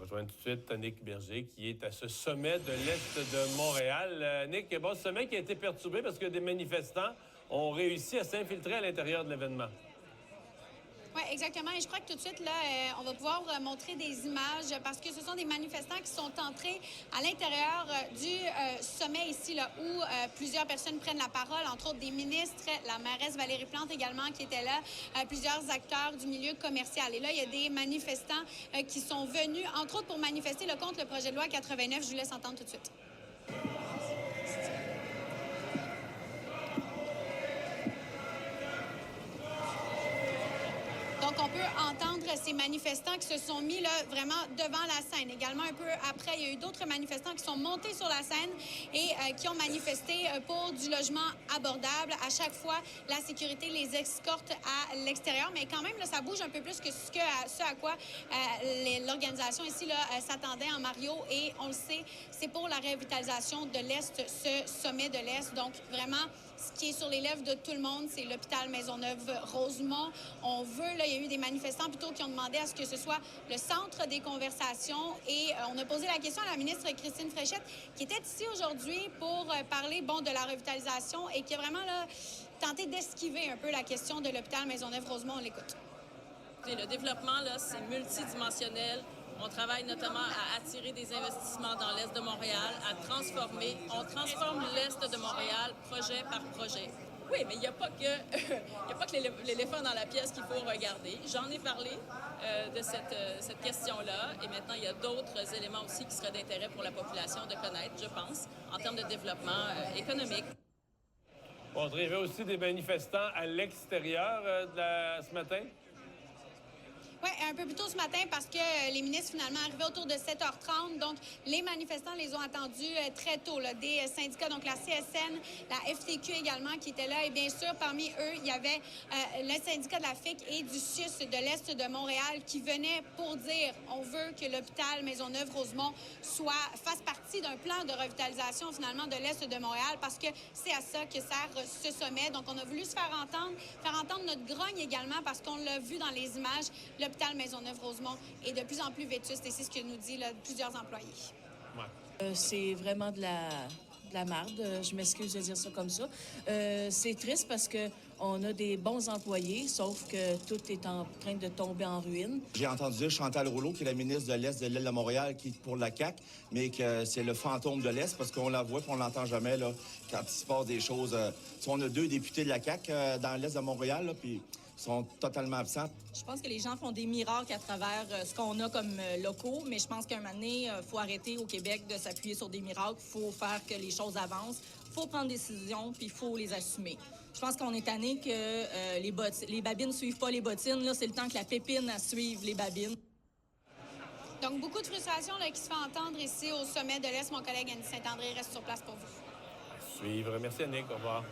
rejoindre tout de suite Nick Berger, qui est à ce sommet de l'Est de Montréal. Nick, bon, ce sommet qui a été perturbé parce que des manifestants ont réussi à s'infiltrer à l'intérieur de l'événement. Oui, exactement. Et je crois que tout de suite, là, on va pouvoir montrer des images parce que ce sont des manifestants qui sont entrés à l'intérieur du sommet ici, là, où plusieurs personnes prennent la parole, entre autres des ministres, la mairesse Valérie Plante également qui était là, plusieurs acteurs du milieu commercial. Et là, il y a des manifestants qui sont venus, entre autres, pour manifester là, contre le projet de loi 89. Je vous laisse entendre tout de suite. Donc, on peut entendre ces manifestants qui se sont mis là, vraiment devant la scène. Également, un peu après, il y a eu d'autres manifestants qui sont montés sur la scène et qui ont manifesté pour du logement abordable. À chaque fois, la sécurité les escorte à l'extérieur. Mais quand même, là, ça bouge un peu plus que ce à quoi l'organisation ici s'attendait en Mario. Et on le sait, c'est pour la revitalisation de l'Est, ce sommet de l'Est. Donc, vraiment, ce qui est sur les lèvres de tout le monde, c'est l'hôpital Maisonneuve-Rosemont. On veut, là, il y a eu des manifestants plutôt qui ont demandé à ce que ce soit le centre des conversations. Et on a posé la question à la ministre Christine Fréchette, qui était ici aujourd'hui pour parler, bon, de la revitalisation et qui a vraiment là, tenté d'esquiver un peu la question de l'hôpital Maisonneuve-Rosemont. On l'écoute. Le développement, là, c'est multidimensionnel. On travaille notamment à attirer des investissements dans l'Est de Montréal, à transformer. On transforme l'Est de Montréal projet par projet. Oui, mais il n'y a pas que l'éléphant dans la pièce qu'il faut regarder. J'en ai parlé de cette question-là. Et maintenant, il y a d'autres éléments aussi qui seraient d'intérêt pour la population de connaître, je pense, en termes de développement économique. Bon, il y avait aussi des manifestants à l'extérieur ce matin. Oui, un peu plus tôt ce matin parce que les ministres finalement arrivaient autour de 7h30. Donc, les manifestants les ont attendus très tôt. Là, des syndicats, donc la CSN, la FTQ également qui étaient là. Et bien sûr, parmi eux, il y avait le syndicat de la FIC et du CIUS de l'Est de Montréal qui venaient pour dire on veut que l'hôpital Maisonneuve-Rosemont fasse partie d'un plan de revitalisation finalement de l'Est de Montréal parce que c'est à ça que sert ce sommet. Donc, on a voulu se faire entendre notre grogne également parce qu'on l'a vu dans les images. L'hôpital Maisonneuve-Rosemont est de plus en plus vétuste et c'est ce que nous disent plusieurs employés. Ouais. C'est vraiment de la marde, je m'excuse de dire ça comme ça. C'est triste parce qu'on a des bons employés, sauf que tout est en train de tomber en ruine. J'ai entendu dire Chantal Rouleau, qui est la ministre de l'Est de l'île de Montréal, qui est pour la CAQ, mais que c'est le fantôme de l'Est parce qu'on la voit et on l'entend jamais là, quand il se passe des choses. On a 2 députés de la CAQ dans l'Est de Montréal, là, puis sont totalement absents. Je pense que les gens font des miracles à travers ce qu'on a comme locaux, mais je pense qu'à un moment donné, il faut arrêter au Québec de s'appuyer sur des miracles. Il faut faire que les choses avancent. Il faut prendre des décisions, puis il faut les assumer. Je pense qu'on est tanné que les babines ne suivent pas les bottines. Là, c'est le temps que la pépine suive les babines. Donc, beaucoup de frustration là, qui se fait entendre ici au sommet de l'Est. Mon collègue Annie Saint-André reste sur place pour vous. À suivre. Merci, Annick. Au revoir.